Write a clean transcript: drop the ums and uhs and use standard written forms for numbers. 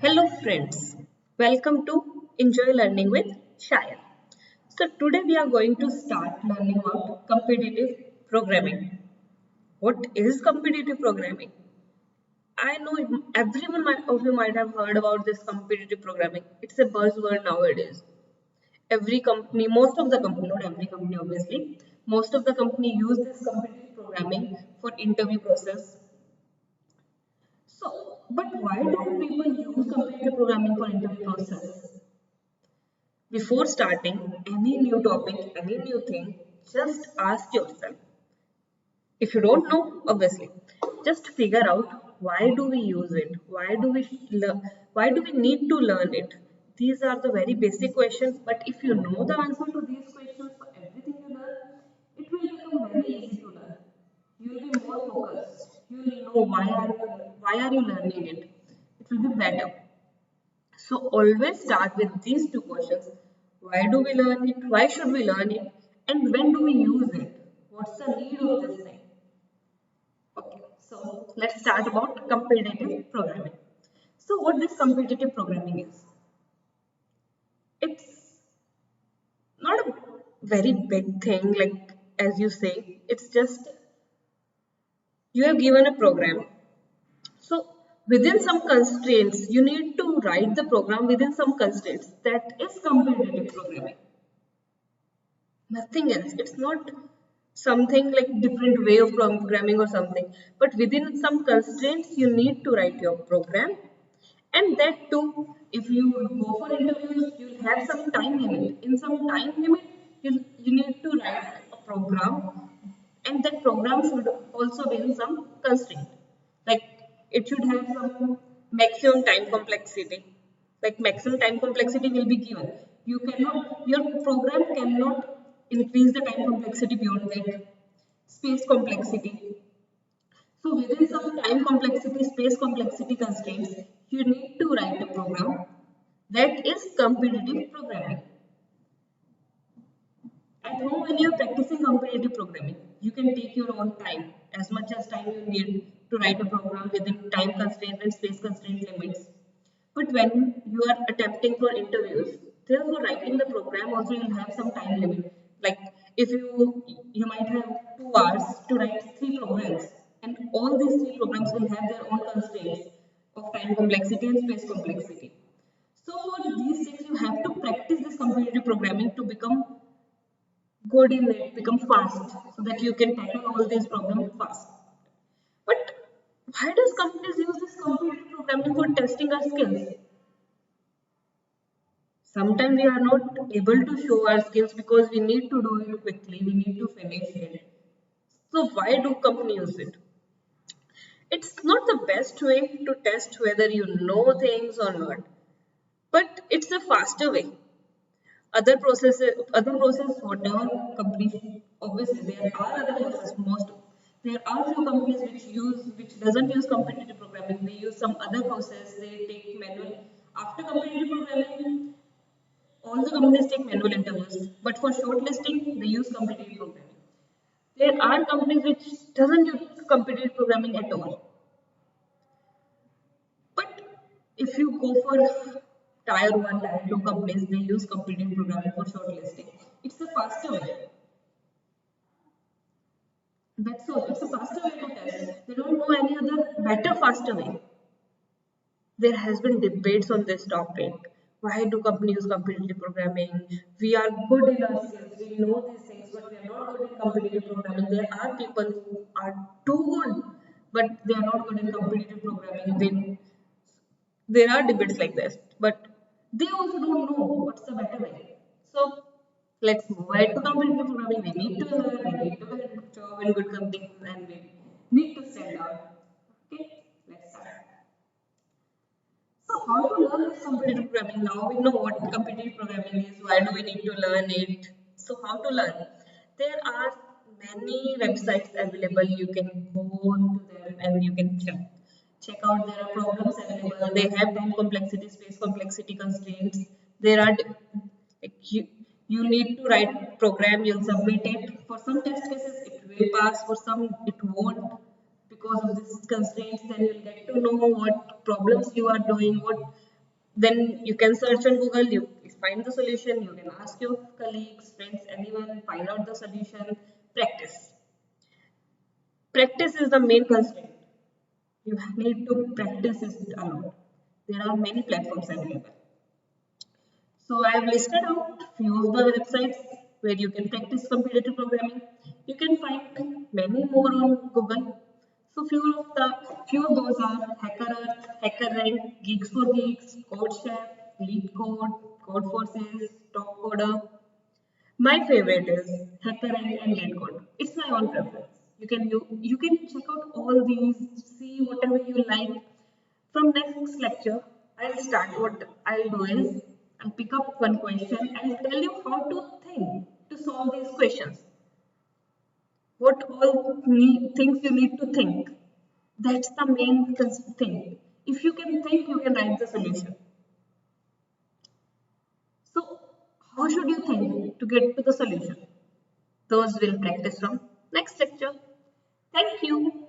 Hello friends, welcome to Enjoy Learning with Shaya. So today we are going to start learning about competitive programming. What is competitive programming? I know of you might have heard about this competitive programming. It's a buzzword nowadays. Every company, most of the company, not every company obviously, most of the company use this competitive programming for interview process. So, but why don't people use competitive programming for interview process? Before starting any new topic, any new thing, just ask yourself. If you don't know, obviously, just figure out why do we use it? Why do we need to learn it? These are the very basic questions, but if you know the answer to these questions for everything you learn, it will become very easy to learn. You will be more focused. You will know why are you learning it. It will be better. So always start with these two questions. Why do we learn it? Why should we learn it? And when do we use it? What's the need of this thing? Okay, so let's start about competitive programming. So what this competitive programming is? It's not a very big thing like as you say. It's just you have given a program. So within some constraints, you need to write the program within some constraints. That is competitive programming. Nothing else. It's not something like different way of programming or something, but within some constraints you need to write your program. And that too, if you go for interviews, you'll have some time limit. In some time limit, you need to write a program, and that program should also be in some constraint. Like it should have some maximum time complexity. Like maximum time complexity will be given. Your program cannot increase the time complexity beyond that. Space complexity. So within some time complexity, space complexity constraints, you need to write a program that is competitive programming. At home, when you're practicing competitive programming, you can take your own time, as much as time you need to write a program within time constraint and space constraint limits. But when you are attempting for interviews, therefore writing the program also you'll have some time limit. Like if you might have 2 hours to write 3 programs, and all these 3 programs will have their own constraints of time complexity and space complexity. So for these things, you have to practice this competitive programming to become good in it, become fast, so that you can tackle all these problems fast. But why does companies use this competitive programming for testing our skills? Sometimes we are not able to show our skills because we need to do it quickly, we need to finish it. So why do companies use it? It's not the best way to test whether you know things or not, but it's a faster way. Other process, whatever companies, obviously there are other processes. There are few companies which doesn't use competitive programming. They use some other process. They take manual. After competitive programming, all the companies take manual interviews. But for shortlisting, they use competitive programming. There are companies which doesn't use competitive programming at all. But if you go for tier 1, tier 2 companies, they use competitive programming for shortlisting. It's a faster way. That's all. It's a faster way to test. They don't know any other better, faster way. There has been debates on this topic. Why do companies use competitive programming? We are good in our skills. We know these things, but we are not good in competitive programming. There are people who are too good, but they are not good in competitive programming. There are debates like this, but they also don't know what's the better way. So let's move ahead to competitive programming. We need to learn, we need to get a good job in good companies, and we need to stand out. Okay, let's start. So how to learn this competitive programming? Now we know what competitive programming is. Why do we need to learn it? So how to learn? There are many websites available. You can go to them and you can check out. There are programs available. They have time complexity, space complexity constraints. There are like you need to write a program. You'll submit it. For some test cases, it will pass. For some, it won't because of these constraints. Then you'll get to know what problems you are doing, Then you can search on Google, you find the solution, you can ask your colleagues, friends, anyone, find out the solution, practice. Practice is the main constraint. You need to practice it a lot. There are many platforms available. So I have listed out few of the websites where you can practice computer programming. You can find many more on Google. So few of those are HackerEarth, HackerRank, Geeks for Geeks, CodeChef, LeetCode, CodeForces, TopCoder. My favorite is HackerRank and LeetCode. It's my own preference. You can check out all these, see whatever you like. From next lecture, I'll start. What I'll do is I'll pick up one question and tell you how to think to solve these questions. What all things you need to think. That's the main thing. If you can think, you can write the solution. So, how should you think to get to the solution? Those we'll practice from next lecture. Thank you.